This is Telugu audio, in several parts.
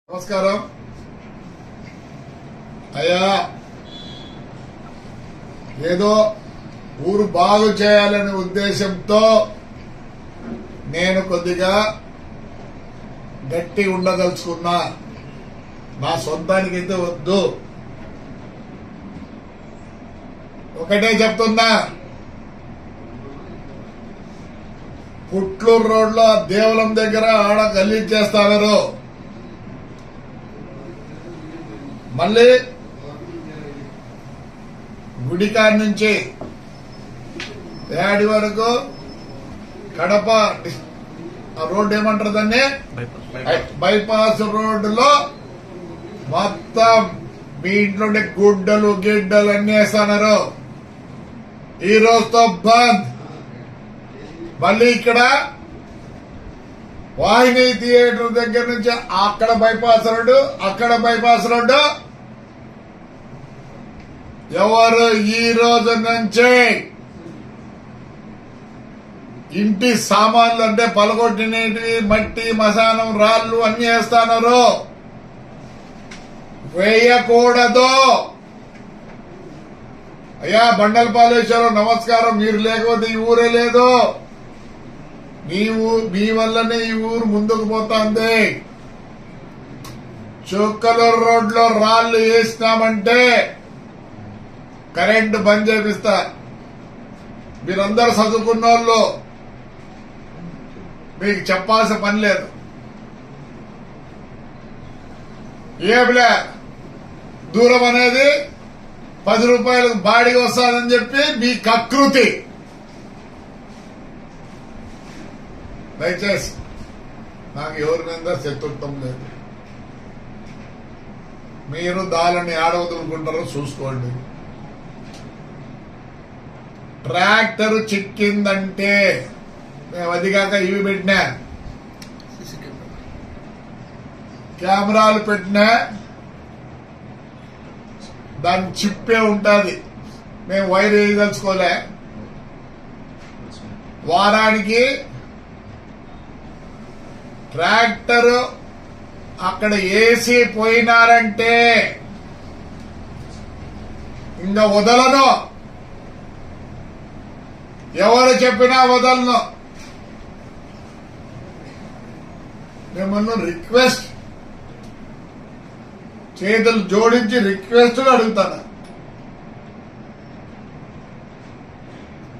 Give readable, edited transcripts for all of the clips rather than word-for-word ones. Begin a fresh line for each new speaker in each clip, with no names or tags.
నమస్కారం అయ్యా. ఏదో ఊరు బాగు చేయాలనే ఉద్దేశంతో నేను కొద్దిగా గట్టి ఉండదలుచుకున్నా. నా సొంతానికైతే వద్దు. ఒకటే చెప్తున్నా, పుట్లూరు రోడ్లో దేవలం దగ్గర ఆడ గలీజ్ చేస్తారు. మళ్ళీ గుడికాడి నుంచి ఏడి వరకు కడప రోడ్డు ఏమంటారు దాన్ని, బైపాస్ రోడ్డులో మొత్తం మీ ఇంట్లో గుడ్డలు గిడ్డలు అన్ని వేస్తున్నారు. ఈ రోజుతో బంద్. మళ్ళీ ఇక్కడ వాహిని థియేటర్ దగ్గర నుంచి అక్కడ బైపాస్ రోడ్డు, అక్కడ బైపాస్ రోడ్డు. ఎవరు ఈ రోజు నుంచి ఇంటి సామాన్లు అంటే పలగొట్టినవి, మట్టి, మశానం, రాళ్లు అన్ని వేస్తున్నారు. వేయకూడదు. అయ్యా బండలపాలేశ్వరం నమస్కారం. మీరు లేకపోతే ఈ ఊరే లేదు. మీ వల్లనే ఈ ఊరు ముందుకు పోతుంది. చుక్కలూరు రోడ్లో రాళ్లు వేసినామంటే కరెంటు బంద్ చేపిస్తా. మీరందరూ చదువుకున్న వాళ్ళు, మీకు చెప్పాల్సిన పని లేదు. ఏమిలే దూరం అనేది 10 రూపాయలకు బాడీకి వస్తాదని చెప్పి మీ కకృతి. దయచేసి నాకు ఎవరి మీద శత్రుత్వం లేదు. మీరు దాలని ఆడవదులుకుంటారో చూసుకోండి. ట్రాక్టర్ చిక్కిందంటే మేము అదిగాక ఇవి పెట్టినా, కెమెరాలు పెట్టినా, దాని చిప్పే ఉంటుంది. మేము వైర్ వేయదలుచుకోలే. వారానికి ట్రాక్టర్ అక్కడ ఏసీ పోయినారంటే ఇంకా వదలను. ఎవరు చెప్పినా వదలను. మిమ్మల్ని రిక్వెస్ట్, చేతులు జోడించి రిక్వెస్ట్ అడుగుతాను.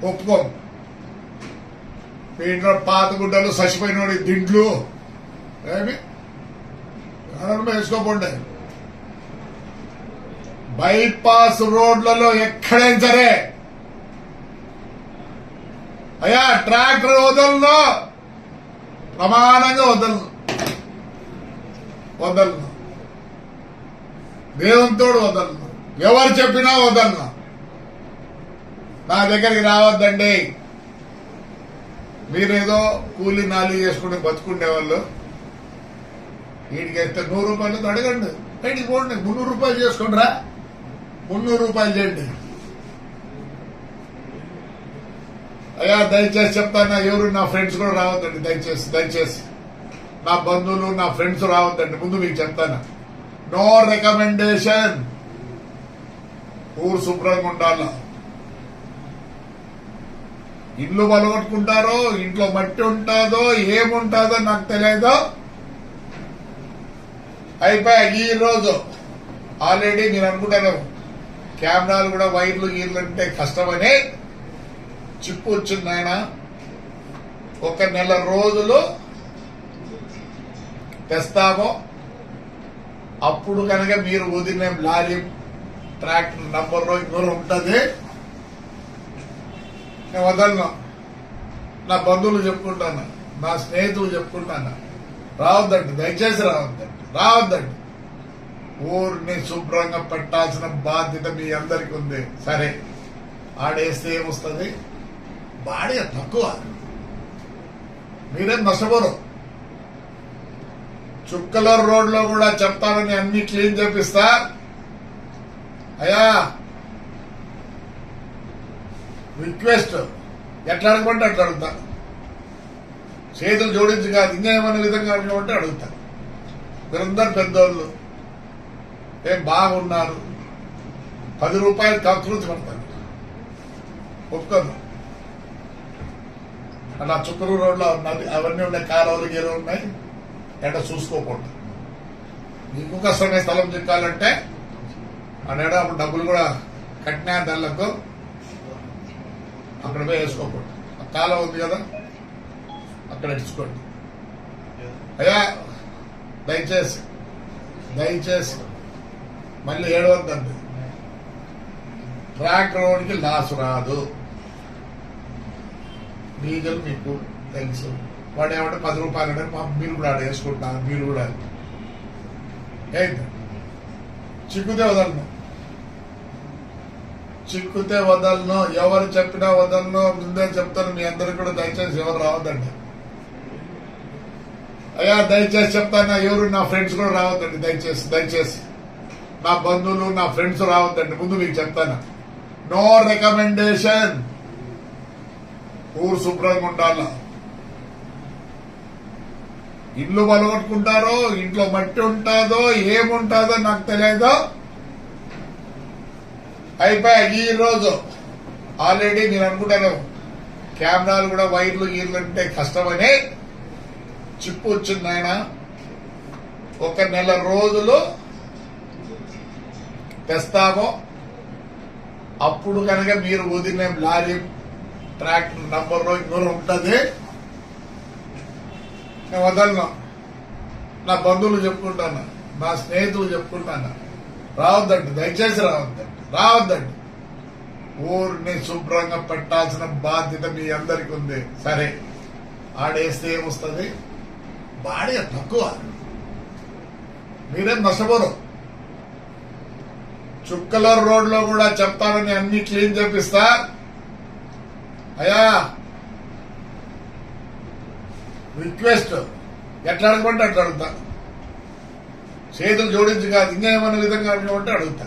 ఒప్పుకో. మీ ఇంట్లో పాత గుడ్డలు, చచ్చిపోయినోడి దిండ్లు ఏమి వేసుకోకండి. బైపాస్ రోడ్లలో ఎక్కడైనా సరే అయ్యా ట్రాక్టర్ వదలను, ప్రమాణంగా వదలను. దేవునితోడు వదలను. ఎవరు చెప్పినా వదలను. నా దగ్గరికి రావద్దండి. మీరేదో కూలి నాలి చేసుకుని బతుకుండేవాళ్ళు. వీటికి వేస్తే 100 రూపాయలు అడగండి. బయటికి పోండి. 300 రూపాయలు చేసుకోండి రా. 300 రూపాయలు చేయండి. అయ్యా దయచేసి చెప్తాను, ఎవరు నా ఫ్రెండ్స్ కూడా రావద్దండి. దయచేసి నా బంధువులు, నా ఫ్రెండ్స్ రావద్దండి. ముందు మీకు చెప్తాను, నో రికమెండేషన్. ఊరు శుభ్రంగా ఉండాల. ఇల్లు పలగొట్టుకుంటారో, ఇంట్లో మట్టి ఉంటుందో, ఏముంటుందో నాకు తెలియదు. అయిపోయా. ఈ రోజు ఆల్రెడీ మీరు అనుకుంటారు కెమెరాలు కూడా వైర్లు గీర్లు అంటే కష్టమని చిప్పు వచ్చింది. ఆయన 1 నెల రోజులు తెస్తాము. అప్పుడు కనుక మీరు వదిలిన లారీ, ట్రాక్టర్ నంబర్లో ఇంకోరు ఉంటుంది. నేను వదలను. నా బంధువులు చెప్పుకుంటాను, నా స్నేహితులు చెప్పుకుంటాను. రావద్దండి, దయచేసి రావద్దండి. ఊరిని శుభ్రంగా పెట్టాల్సిన బాధ్యత మీ అందరికి ఉంది. సరే ఆడేస్తే ఏమొస్తుంది? బాడీ తక్కువ, మీరేం నష్టపోరు. చుక్కలూరు రోడ్లో కూడా చెప్తానని అన్ని క్లీన్ చేపిస్తా. అయ్యా రిక్వెస్ట్, ఎట్లా అడగమంటే అట్లా అడుగుతాను. చేతులు జోడించి కాదు, ఇంకా ఏమన్నా విధంగా అడిగినట్టే అడుగుతాను. మీరందరు పెద్దోళ్ళు ఏం బాగున్నారు. 10 రూపాయలు కకృతి పడతాను, ఒప్పుకోను. అలా చుక్కరు రోడ్లో ఉన్నది అవన్నీ ఉన్నాయి, కాలువలు గీలు ఉన్నాయి, ఎక్కడ చూసుకోకూడదు. మీకు కష్టమే స్థలం చిక్కాలంటే అక్కడ అప్పుడు డబ్బులు కూడా కట్టినా దాళ్ళకు అక్కడ పోయి వేసుకోకూడదు. కాలువ ఉంది కదా అక్కడ ఇచ్చుకోండి. అయ్యా దయచేసి దయచేసి మళ్ళీ ఏడవద్దండి. ట్రాక్ రోడ్కి లాస్ రాదు. డీజిల్ మీకు తెలుసు. వాడు ఏమంటే 10 రూపాయలు అంటే మీరు కూడా ఆడ వేసుకుంటున్నారు. మీరు కూడా ఏంటి చిక్కుతే వదలను, చిక్కుతే వదలను. ఎవరు చెప్పినా వదలను. ముందే చెప్తాను మీ అందరికి కూడా, దయచేసి ఎవరు రావద్దండి. అయ్యా దయచేసి చెప్తాను, ఎవరు నా ఫ్రెండ్స్ కూడా రావద్దండి. దయచేసి దయచేసి నా బంధువులు నా ఫ్రెండ్స్ రావద్దండి. ముందు మీకు చెప్తాను, నో రికమెండేషన్. ఊరు శుభ్రంగా ఉండాల. ఇల్లు బలగొట్టుకుంటారో, ఇంట్లో మట్టి ఉంటుందో ఏముంటుందో నాకు తెలియదు. అయిపోయా. ఈ రోజు ఆల్రెడీ నేను అనుకుంటాను కెమెరాలు కూడా వైర్లు గీర్లు అంటే కష్టమని చిప్పు వచ్చింది. ఆయన 1 నెల రోజులు తెస్తామో అప్పుడు కనుక మీరు వదిలిన లారీ ట్రాక్టర్ నంబర్లో ఇంకోరు ఉంటుంది. నేను వదలను. నా బంధువులు చెప్పుకుంటాను, నా స్నేహితులు చెప్పుకుంటాను, రావద్దండి. దయచేసి రావద్దండి. ఊరిని శుభ్రంగా పెట్టాల్సిన బాధ్యత మీ అందరికి ఉంది. సరే ఆడేస్తే ఏమొస్తుంది? బాడీ తక్కువ, మీరేం నష్టపోరు. చుక్కల రోడ్లో కూడా చెప్తానని అన్ని క్లీన్ చేపిస్తా. అయ్యా రిక్వెస్ట్, ఎట్లా అడగమంటే అట్లా అడుగుతా. చేతులు జోడించి కాదు, ఇంకా ఏమన్నా విధంగా అడగమంటే అడుగుతా.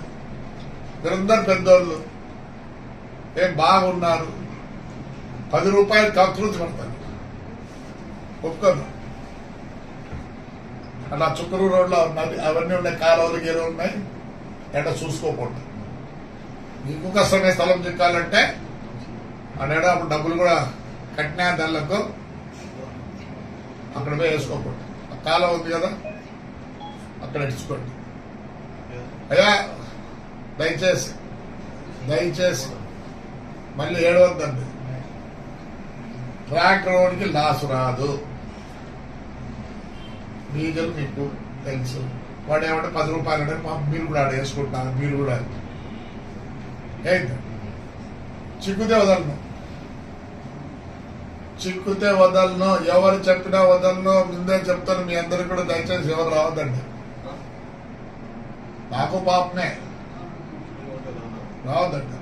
మీరందరు పెద్దోళ్ళు ఏం బాగున్నారు. 10 రూపాయలు కకృతి పడతాను, ఒప్పుకోను. అలా చుక్కరు రోడ్లో ఉన్నది అవన్నీ ఉన్నాయి, కాలువలు గీలు ఉన్నాయి, ఎక్కడ చూసుకోకూడదు. మీకు కష్టమే స్థలం చిక్కాలంటే అక్కడ అప్పుడు డబ్బులు కూడా కట్టినా దాళ్ళకు అక్కడ పోయి వేసుకోకూడదు. కాలువ ఉంది కదా అక్కడ ఇచ్చుకోండి. అయ్యా దయచేసి దయచేసి మళ్ళీ ఏడవద్దండి. ట్రాక్ రోడ్కి లాస్ రాదు. డీజిల్ మీకు తెలుసు. వాడు ఏమంటే 10 రూపాయలు అంటే మీరు కూడా ఆడ వేసుకుంటున్నారు. మీరు కూడా ఏంటి చిక్కుతే వదలను, చిక్కుతే వదలను. ఎవరు చెప్పినా వదలను. ముందే చెప్తాను మీ అందరికి కూడా, దయచేసి ఎవరు రావద్దండి. నాకు పాపమే, రావద్దండి.